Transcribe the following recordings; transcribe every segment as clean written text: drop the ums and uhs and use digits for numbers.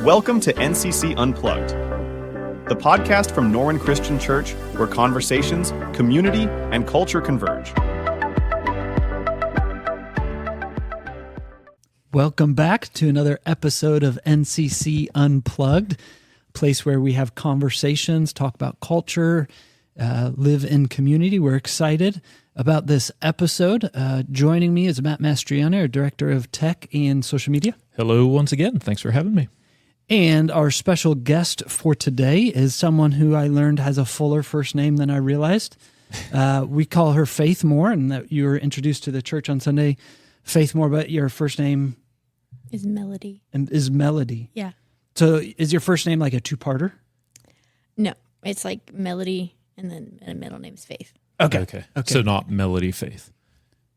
Welcome to NCC Unplugged, the podcast from Norwin Christian Church where conversations, community, and culture converge. Welcome back to another episode of NCC Unplugged, a place where we have conversations, talk about culture, live in community. We're excited about this episode. Joining me is Matt Mastriani, our Director of Tech and Social Media. Hello once again. Thanks for having me. And our special guest for today is someone who I learned has a fuller first name than I realized. We call her Faith Moore, and that you were introduced to the church on Sunday, Faith Moore, but your first name is Melody. Is Melody. Yeah. So is your first name like a two-parter? No, it's like Melody, and then a middle name's Faith. Okay. So not Melody Faith.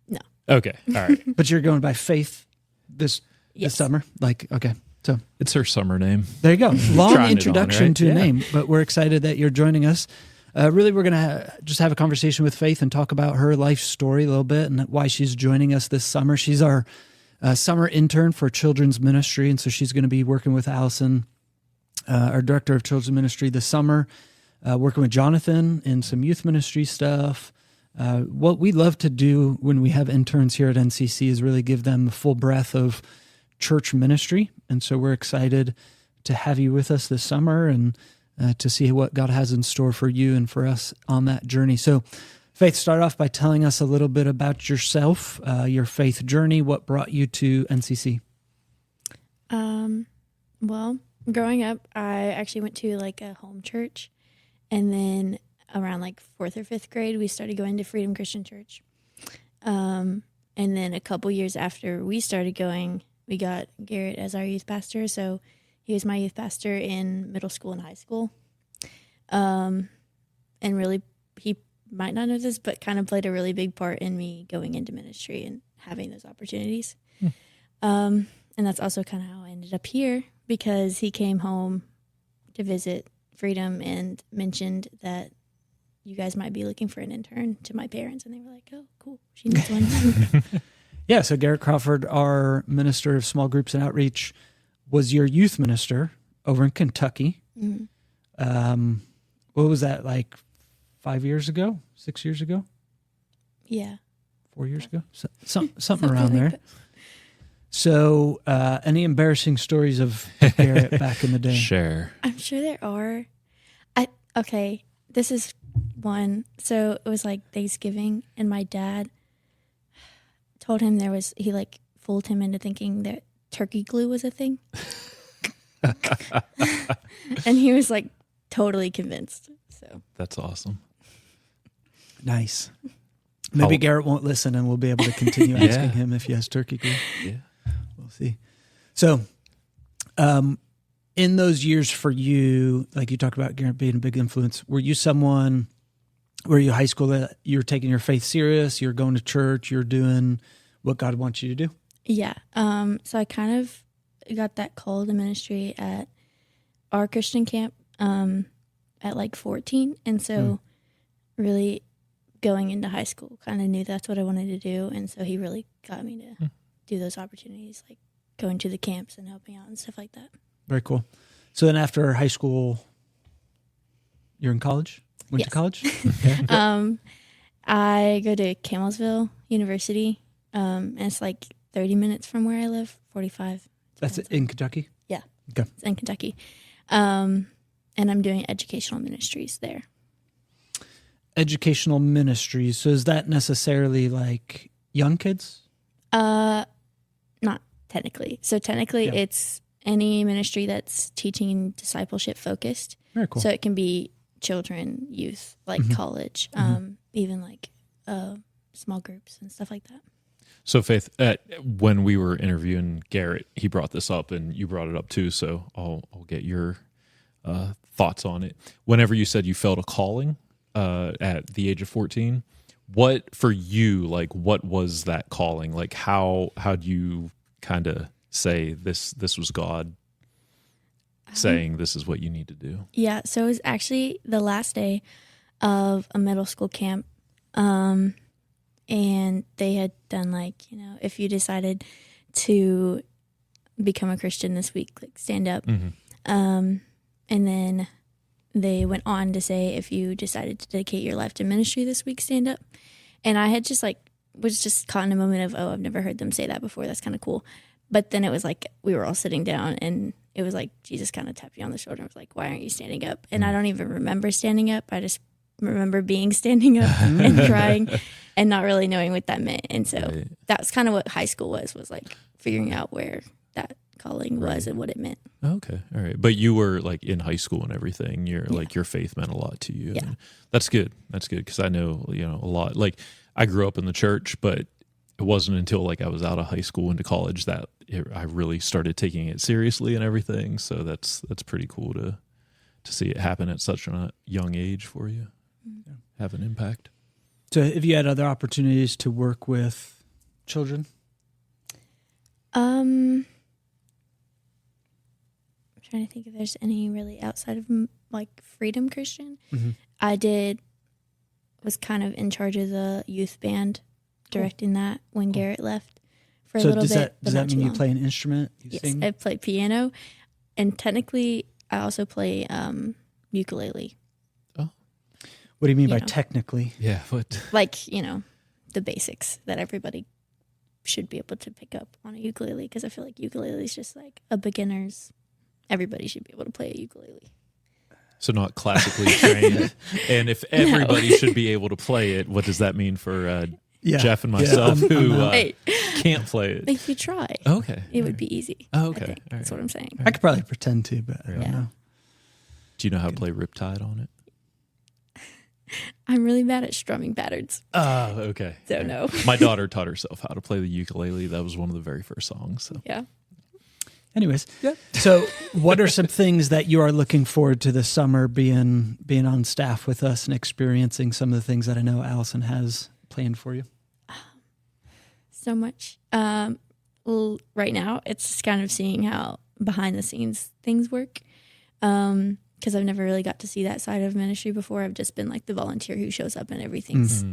No. Okay. All right. But you're going by Faith this summer? Okay. So It's her summer name. there you go. Long Trying it introduction on, right? to a Yeah. name, but we're excited that you're joining us. Really, we're going to just have a conversation with Faith and talk about her life story a little bit and why she's joining us this summer. She's our summer intern for children's ministry, and so she's going to be working with Allison, our director of children's ministry, this summer, working with Jonathan in some youth ministry stuff. What we love to do when we have interns here at NCC is really give them the full breadth of church ministry, and so we're excited to have you with us this summer and to see what God has in store for you and for us on that journey. So, Faith, start off by telling us a little bit about yourself, your faith journey, what brought you to NCC. Well, growing up, I actually went to like a home church, and then around like 4th or 5th grade, we started going to Freedom Christian Church. And then a couple years after we started going, we got Garrett as our youth pastor. So he was my youth pastor in middle school and high school. And really, he might not know this, but kind of played a really big part in me going into ministry and having those opportunities. And that's also kind of how I ended up here, because he came home to visit Freedom and mentioned that you guys might be looking for an intern to my parents. And they were like, oh, cool. She needs one. Yeah, so Garrett Crawford, our minister of small groups and outreach, was your youth minister over in Kentucky. Mm-hmm. What was that, like 5 years ago, 6 years ago, Yeah. 4 years ago? Something around there. that. So any embarrassing stories of Garrett back in the day? Share. I'm sure there are. Okay, this is one. So it was like Thanksgiving, and my dad told him he like fooled him into thinking that turkey glue was a thing. And he was like totally convinced. So That's awesome. Nice. Maybe Garrett won't listen and we'll be able to continue Yeah. asking him if he has turkey glue. Yeah. We'll see. So, in those years for you, like you talked about Garrett being a big influence, were you high school that you're taking your faith serious, you're going to church, you're doing what God wants you to do? yeah. So I kind of got that call to ministry at our Christian camp at like 14. And so really going into high school, kind of knew that's what I wanted to do. And so he really got me to do those opportunities, like going to the camps and helping out and stuff like that. Very cool. So then after high school, you're in college? Went to Yes. college? Okay. I go to Camelsville University, and it's like 30 minutes from where I live, 45. That's it, in Kentucky? Yeah. Okay. It's in Kentucky. And I'm doing educational ministries there. Educational ministries. So is that necessarily like young kids? Not technically. So technically Yeah. it's any ministry that's teaching and discipleship focused. Very cool. So it can be children, youth, like college, even like small groups and stuff like that. So Faith, when we were interviewing Garrett, he brought this up and you brought it up too. So I'll get your thoughts on it. Whenever you said you felt a calling at the age of 14, what for you, like what was that calling? Like how do you kind of say this was God saying this is what you need to do? Yeah, so it was actually the last day of a middle school camp. And they had done like, if you decided to become a Christian this week, like stand up. Mm-hmm. And then they went on to say, if you decided to dedicate your life to ministry this week, stand up. And I had just was just caught in a moment of, oh, I've never heard them say that before. That's kind of cool. But then it was like, we were all sitting down and it was like, Jesus kind of tapped you on the shoulder and was like, why aren't you standing up? And I don't even remember standing up. I just remember being standing up and crying and not really knowing what that meant. And so that's kind of what high school was like figuring out where that calling was and what it meant. Okay. All right. But you were like in high school and everything. You're like, your faith meant a lot to you. Yeah. And that's good. That's good. Cause I know, a lot, like I grew up in the church, but it wasn't until like I was out of high school into college that I really started taking it seriously and everything. So that's pretty cool to see it happen at such a young age for you, have an impact. So have you had other opportunities to work with children? I'm trying to think if there's any really outside of like Freedom Christian. Mm-hmm. I was kind of in charge of the youth band, directing that when Garrett left for a little bit. Does that mean you play an instrument? Yes, Sing? I play piano, and technically I also play ukulele. Oh, what do you mean by know. Technically? Yeah. What? Like, the basics that everybody should be able to pick up on a ukulele, because I feel like ukulele is just like a beginner's. Everybody should be able to play a ukulele. So not classically trained. And if everybody should be able to play it, what does that mean for Jeff and myself who can't play it? If you try, Okay. it would be easy. Oh, okay. I think. That's what I'm saying. I could probably pretend to, but I don't know. Do you know how to play Riptide on it? I'm really bad at strumming patterns. Oh, okay. So no. My daughter taught herself how to play the ukulele. That was one of the very first songs. So. Yeah. Anyways, so what are some things that you are looking forward to this summer, being on staff with us and experiencing some of the things that I know Allison has planned for you? So much. Right now, it's just kind of seeing how behind the scenes things work. Because I've never really got to see that side of ministry before. I've just been like the volunteer who shows up and everything's,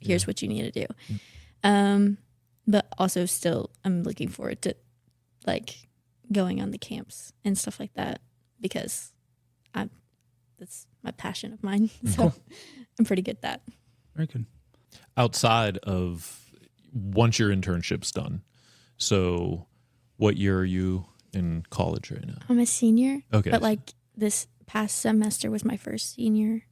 here's what you need to do. But also still, I'm looking forward to like going on the camps and stuff like that, because that's my passion of mine. So cool. I'm pretty good at that. Very good. Outside of once your internship's done, so what year are you in college right now? I'm a senior. Okay. But like this past semester was my first senior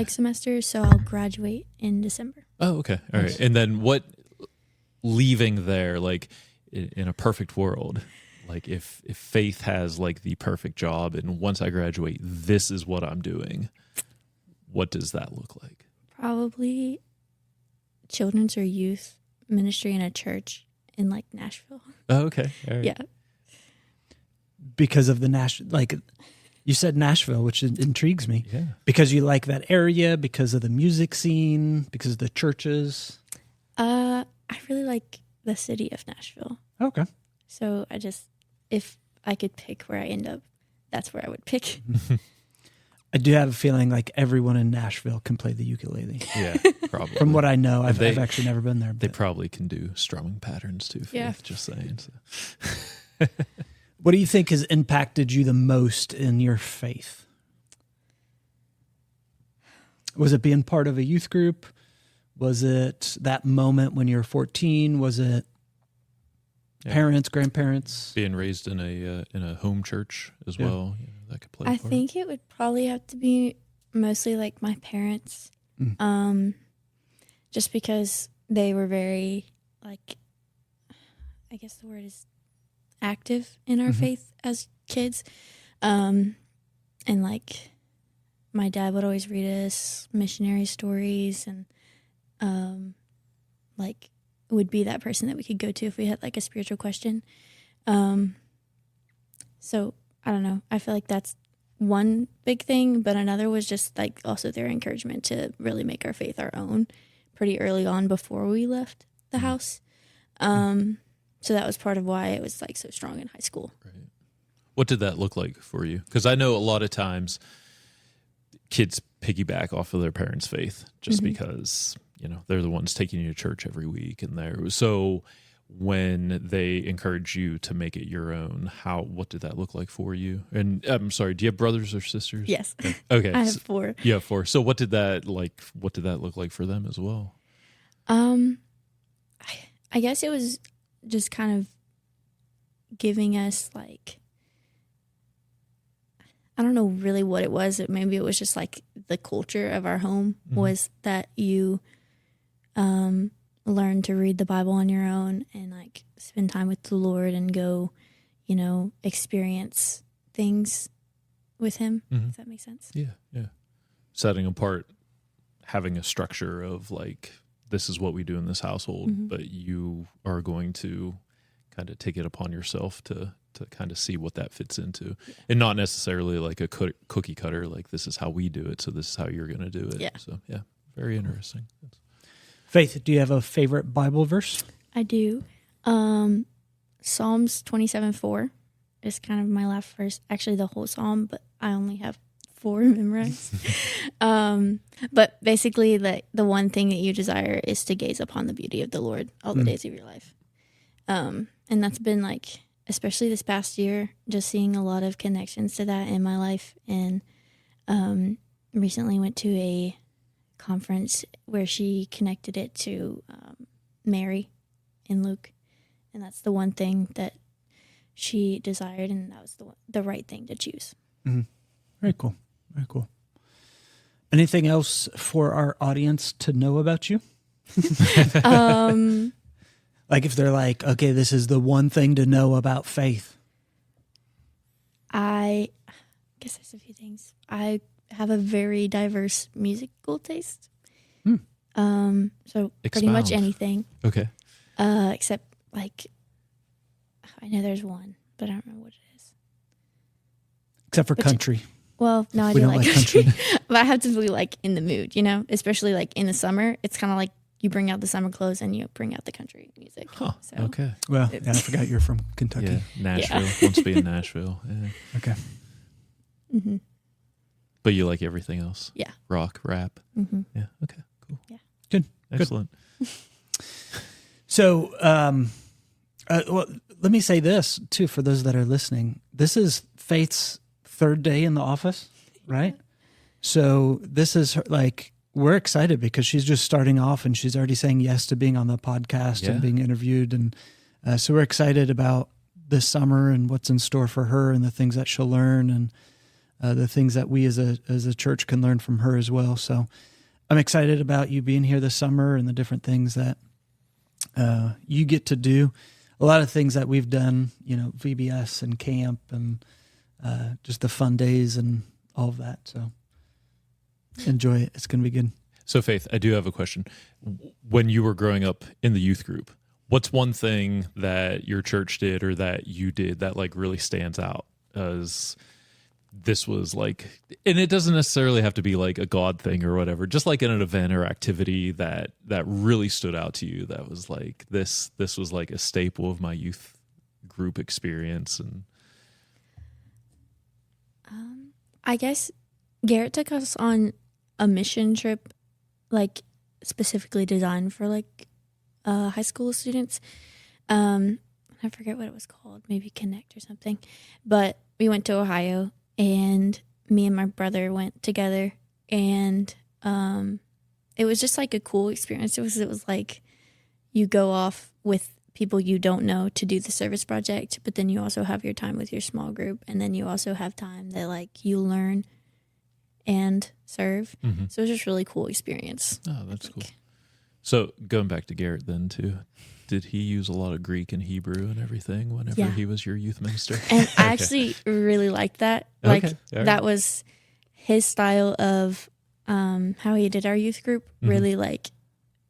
semester, so I'll graduate in December. Oh, okay. All right. And then what, leaving there, like in a perfect world, like if Faith has like the perfect job and once I graduate, this is what I'm doing, what does that look like? Probably children's or youth ministry in a church in like Nashville. Oh, okay. All right. Yeah. Because of the like you said Nashville, which intrigues me. Yeah. Because you like that area, because of the music scene, because of the churches. I really like the city of Nashville. Okay. So if I could pick where I end up, that's where I would pick. I do have a feeling like everyone in Nashville can play the ukulele. Yeah, probably. From what I know, I've actually never been there. They probably can do strumming patterns too. Yeah. Just saying. So. What do you think has impacted you the most in your faith? Was it being part of a youth group? Was it that moment when you were 14? Was it parents, grandparents? Being raised in a home church as well. Yeah, that could play a I part. think it would probably have to be mostly like my parents. Just because they were very like, I guess the word is active in our faith as kids. And like my dad would always read us missionary stories and like would be that person that we could go to if we had like a spiritual question. So I don't know. I feel like that's one big thing, but another was just like also their encouragement to really make our faith our own pretty early on before we left the house. So that was part of why it was like so strong in high school. Right. What did that look like for you? Because I know a lot of times kids piggyback off of their parents' faith just because, they're the ones taking you to church every week. And so when they encourage you to make it your own, what did that look like for you? And I'm sorry, do you have brothers or sisters? Yes. Okay. I have 4. You have 4. So what did that look like for them as well? I guess it was just kind of giving us like, I don't know really what it was. Maybe it was just like the culture of our home was that you learn to read the Bible on your own and like spend time with the Lord and go, experience things with him. Does that make sense? Yeah. Setting apart, having a structure of like, this is what we do in this household, but you are going to kind of take it upon yourself to kind of see what that fits into, and not necessarily like a cookie cutter, like this is how we do it, so this is how you're going to do it. Yeah. So yeah, very interesting. Faith, do you have a favorite Bible verse? I do. Psalms 27:4 is kind of my last verse. Actually, the whole psalm, but I only have 4 memorized. But basically, the one thing that you desire is to gaze upon the beauty of the Lord all the days of your life. And that's been like, especially this past year, just seeing a lot of connections to that in my life. And recently went to a conference where she connected it to Mary in Luke. And that's the one thing that she desired, and that was the right thing to choose. Mm-hmm. Very cool. Very cool. Anything else for our audience to know about you? Like if they're like, okay, this is the one thing to know about Faith. I guess there's a few things. I have a very diverse musical taste. So pretty much anything. Okay. Except like, I know there's one, but I don't remember what it is. Except for country. Well, no, I do like country. But I have to be like in the mood, especially like in the summer. It's kind of like you bring out the summer clothes and you bring out the country music. Huh. So Okay. Well, I forgot you're from Kentucky. Yeah, Nashville. Wants to be in Nashville. Yeah. Okay. Mm-hmm. But you like everything else? Yeah. Rock, rap. Mm-hmm. Yeah. Okay. Cool. Yeah. Good. Excellent. So, well, let me say this too for those that are listening. This is Faith's 3rd day in the office, right? So this is her, like, we're excited because she's just starting off and she's already saying yes to being on the podcast and being interviewed. And so we're excited about this summer and what's in store for her and the things that she'll learn and the things that we as a church can learn from her as well. So I'm excited about you being here this summer and the different things that you get to do. A lot of things that we've done, VBS and camp and just the fun days and all of that. So enjoy it. It's going to be good. So Faith, I do have a question. When you were growing up in the youth group, what's one thing that your church did or that you did that like really stands out as this was like, and it doesn't necessarily have to be like a God thing or whatever, just like in an event or activity that really stood out to you that was like, this was like a staple of my youth group experience? And I guess Garrett took us on a mission trip, like specifically designed for like high school students. I forget what it was called, maybe Connect or something. But we went to Ohio, and me and my brother went together, and it was just like a cool experience. It was like you go off with people you don't know to do the service project, but then you also have your time with your small group, and then you also have time that like you learn and serve. Mm-hmm. So it was just really cool experience. Oh, that's cool. So going back to Garrett then too, did he use a lot of Greek and Hebrew and everything whenever he was your youth minister? And I actually really liked that. Like that was his style of how he did our youth group, really like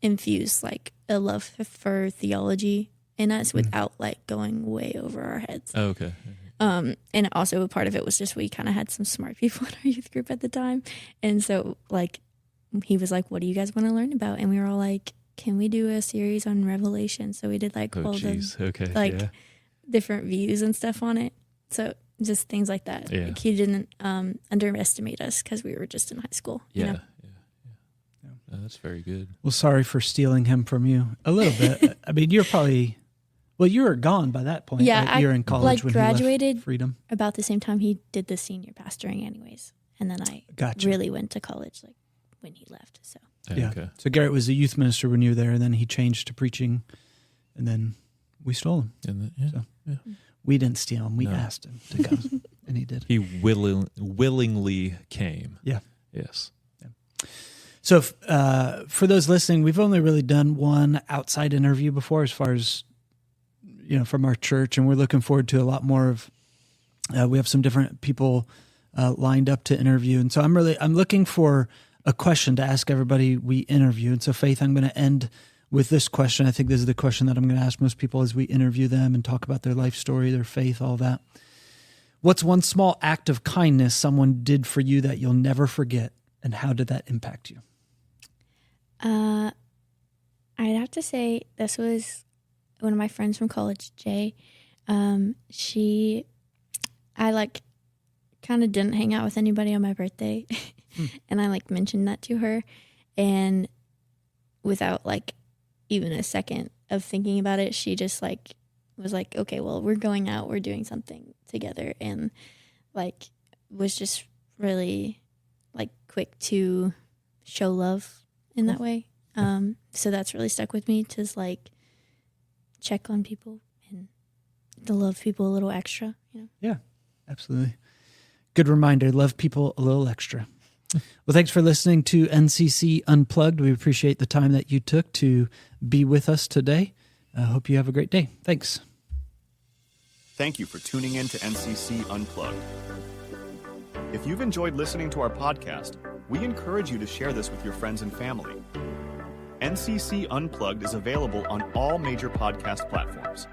infused like a love for theology in us without like going way over our heads. Oh, okay. And also a part of it was just we kind of had some smart people in our youth group at the time. And so like he was like, what do you guys want to learn about? And we were all like, can we do a series on Revelation? So we did like all the different views and stuff on it. So just things like that. Yeah. Like he didn't underestimate us because we were just in high school. Yeah. No, that's very good. Well, sorry for stealing him from you a little bit. I mean, you're probably Well, you were gone by that point. Yeah, right? You're in college when he graduated left Freedom. about the same time he did the senior pastoring anyways. And then I Gotcha. really went to college like when he left. So Yeah. Okay. So Garrett was a youth minister when you were there, and then he changed to preaching, and then we stole him. And yeah, So- yeah. We didn't steal him. We No. asked him to come, and he did. He willingly came. Yeah. Yes. So for those listening, we've only really done one outside interview before, as far as from our church, and we're looking forward to a lot more of. We have some different people lined up to interview, and so I'm looking for a question to ask everybody we interview. And so, Faith, I'm going to end with this question. I think this is the question that I'm going to ask most people as we interview them and talk about their life story, their faith, all that. What's one small act of kindness someone did for you that you'll never forget, and how did that impact you? I'd have to say this was one of my friends from college, Jay. I kind of didn't hang out with anybody on my birthday. And I mentioned that to her, and without even a second of thinking about it, she just was like, okay, well, we're going out, we're doing something together, and was just really quick to show love in that way. So that's really stuck with me, to check on people and to love people a little extra, Yeah, absolutely. Good reminder, love people a little extra. Well, thanks for listening to NCC Unplugged. We appreciate the time that you took to be with us today. I hope you have a great day. Thanks. Thank you for tuning in to NCC Unplugged. If you've enjoyed listening to our podcast, we encourage you to share this with your friends and family. NCC Unplugged is available on all major podcast platforms.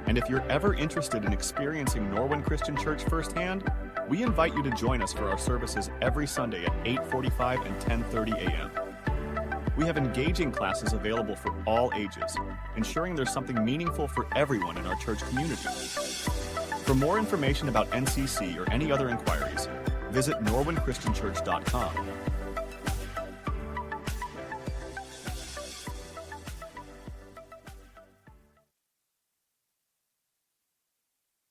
And if you're ever interested in experiencing Norwin Christian Church firsthand, we invite you to join us for our services every Sunday at 8:45 and 10:30 a.m. We have engaging classes available for all ages, ensuring there's something meaningful for everyone in our church community. For more information about NCC or any other inquiries, visit norwinchristianchurch.com.